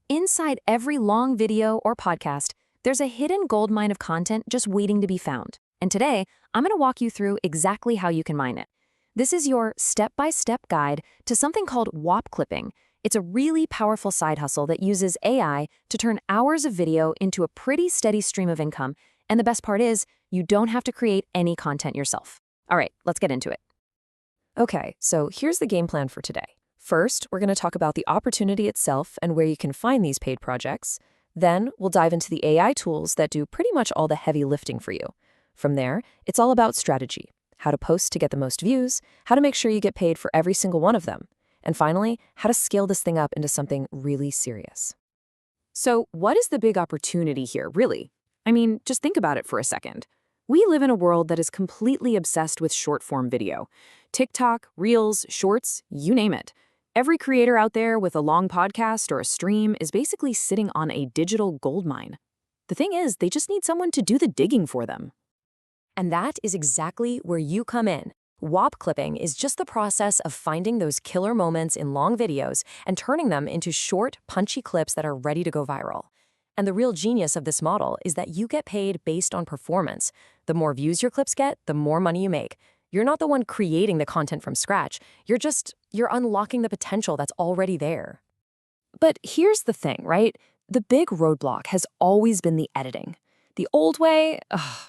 Inside every long video or podcast, there's a hidden goldmine of content just waiting to be found. And today, I'm going to walk you through exactly how you can mine it. This is your step-by-step guide to something called Whop Clipping. It's a really powerful side hustle that uses AI to turn hours of video into a pretty steady stream of income. And the best part is, you don't have to create any content yourself. All right, let's get into it. Okay, so here's the game plan for today. First, we're going to talk about the opportunity itself and where you can find these paid projects. Then, we'll dive into the AI tools that do pretty much all the heavy lifting for you. From there, it's all about strategy, how to post to get the most views, how to make sure you get paid for every single one of them, and finally, how to scale this thing up into something really serious. So, what is the big opportunity here, really? I mean, just think about it for a second. We live in a world that is completely obsessed with short-form video. TikTok, Reels, Shorts, you name it. Every creator out there with a long podcast or a stream is basically sitting on a digital goldmine. The thing is, they just need someone to do the digging for them. And that is exactly where you come in. Whop clipping is just the process of finding those killer moments in long videos and turning them into short, punchy clips that are ready to go viral. And the real genius of this model is that you get paid based on performance. The more views your clips get, the more money you make. You're not the one creating the content from scratch. You're unlocking the potential that's already there. But here's the thing, right? The big roadblock has always been the editing. The old way,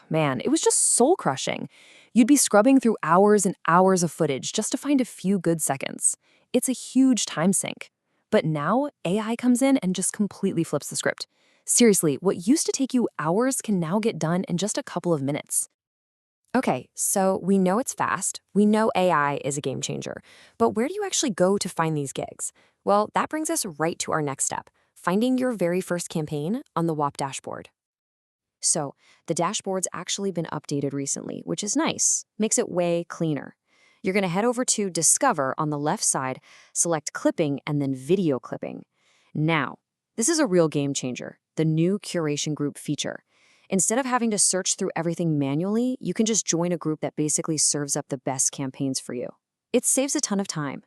man, it was just soul-crushing. You'd be scrubbing through hours and hours of footage just to find a few good seconds. It's a huge time sink. But now, AI comes in and just completely flips the script. Seriously, what used to take you hours can now get done in just a couple of minutes. Okay, so we know it's fast, we know AI is a game changer, but where do you actually go to find these gigs? Well, that brings us right to our next step, finding your very first campaign on the Whop dashboard. So, the dashboard's actually been updated recently, which is nice, makes it way cleaner. You're going to head over to Discover on the left side, select Clipping, and then Video Clipping. Now, this is a real game changer, the new curation group feature. Instead of having to search through everything manually, you can just join a group that basically serves up the best campaigns for you. It saves a ton of time.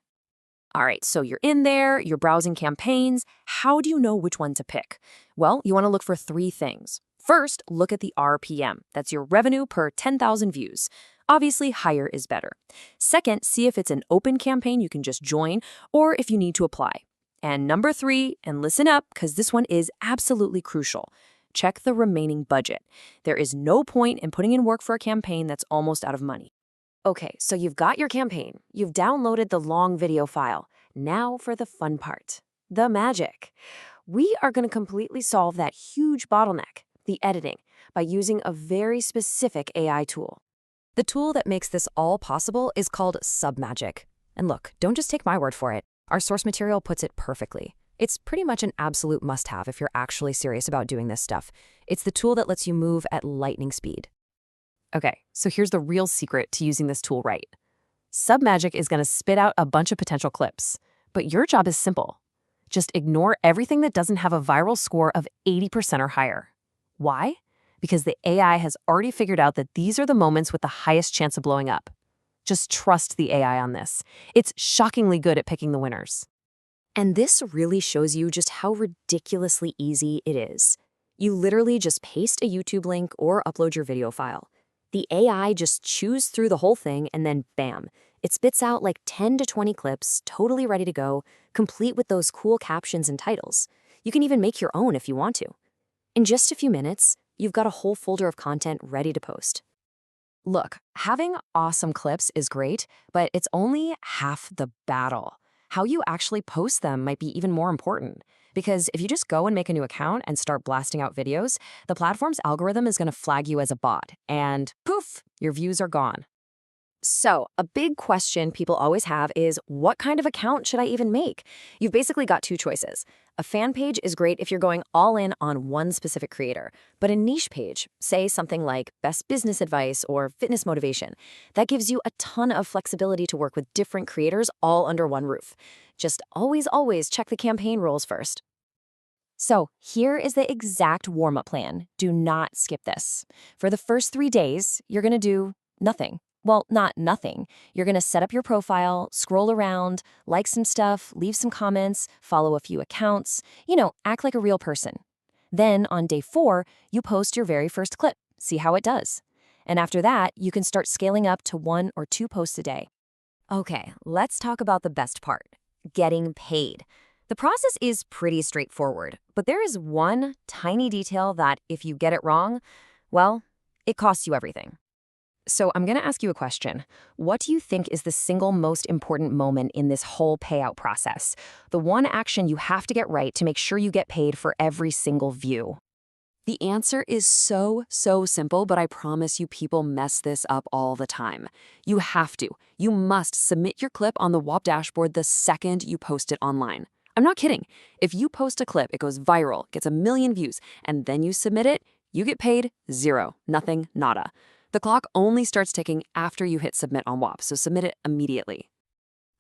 All right, so you're in there, you're browsing campaigns. How do you know which one to pick? Well, you want to look for three things. First, look at the RPM. That's your revenue per 10,000 views. Obviously, higher is better. Second, see if it's an open campaign you can just join or if you need to apply. And number three, and listen up, because this one is absolutely crucial. Check the remaining budget. There is no point in putting in work for a campaign that's almost out of money. Okay, so you've got your campaign. You've downloaded the long video file. Now for the fun part, the magic. We are going to completely solve that huge bottleneck, the editing, by using a very specific AI tool. The tool that makes this all possible is called Submagic. And look, don't just take my word for it. Our source material puts it perfectly. It's pretty much an absolute must-have if you're actually serious about doing this stuff. It's the tool that lets you move at lightning speed. Okay, so here's the real secret to using this tool right. Submagic is going to spit out a bunch of potential clips, but your job is simple. Just ignore everything that doesn't have a viral score of 80% or higher. Why? Because the AI has already figured out that these are the moments with the highest chance of blowing up. Just trust the AI on this. It's shockingly good at picking the winners. And this really shows you just how ridiculously easy it is. You literally just paste a YouTube link or upload your video file. The AI just chews through the whole thing and then bam, it spits out like 10 to 20 clips, totally ready to go, complete with those cool captions and titles. You can even make your own if you want to. In just a few minutes, you've got a whole folder of content ready to post. Look, having awesome clips is great, but it's only half the battle. How you actually post them might be even more important. Because if you just go and make a new account and start blasting out videos, the platform's algorithm is going to flag you as a bot, and poof, your views are gone. So, a big question people always have is, what kind of account should I even make? You've basically got two choices. A fan page is great if you're going all in on one specific creator, but a niche page, say something like best business advice or fitness motivation, that gives you a ton of flexibility to work with different creators all under one roof. Just always check the campaign rules first. So here is the exact warm-up plan. Do not skip this. For the first 3 days, you're going to do nothing. Well, not nothing. You're going to set up your profile, scroll around, like some stuff, leave some comments, follow a few accounts, act like a real person. Then on day 4, you post your very first clip, see how it does. And after that, you can start scaling up to 1 or 2 posts a day. Okay, let's talk about the best part, getting paid. The process is pretty straightforward, but there is one tiny detail that if you get it wrong, well, it costs you everything. So I'm going to ask you a question. What do you think is the single most important moment in this whole payout process? The one action you have to get right to make sure you get paid for every single view? The answer is so simple, but I promise you people mess this up all the time. You have to. You must submit your clip on the Whop dashboard the second you post it online. I'm not kidding. If you post a clip, it goes viral, gets 1 million views, and then you submit it, you get paid 0, nothing, nada. The clock only starts ticking after you hit submit on Whop, so submit it immediately.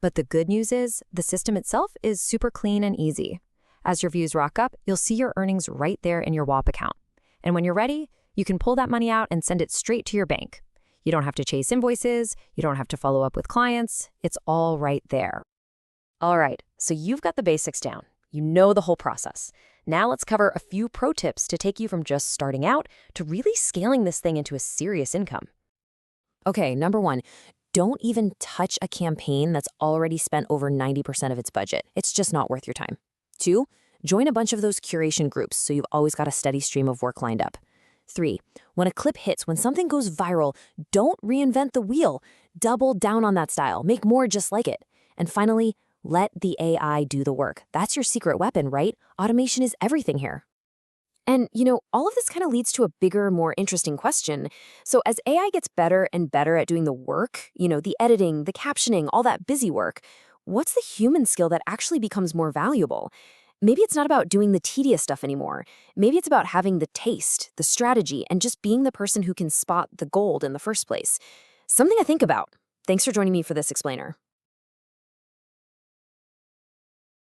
But the good news is, the system itself is super clean and easy. As your views rock up, you'll see your earnings right there in your Whop account. And when you're ready, you can pull that money out and send it straight to your bank. You don't have to chase invoices, you don't have to follow up with clients, it's all right there. All right, so you've got the basics down. You know the whole process. Now let's cover a few pro tips to take you from just starting out to really scaling this thing into a serious income. Okay, number 1, don't even touch a campaign that's already spent over 90% of its budget. It's just not worth your time. 2, join a bunch of those curation groups so you've always got a steady stream of work lined up. 3, when a clip hits, when something goes viral, don't reinvent the wheel. Double down on that style. Make more just like it. And finally, let the AI do the work. That's your secret weapon, right? Automation is everything here. And, all of this kind of leads to a bigger, more interesting question. So as AI gets better and better at doing the work, the editing, the captioning, all that busy work, what's the human skill that actually becomes more valuable? Maybe it's not about doing the tedious stuff anymore. Maybe it's about having the taste, the strategy, and just being the person who can spot the gold in the first place. Something to think about. Thanks for joining me for this explainer.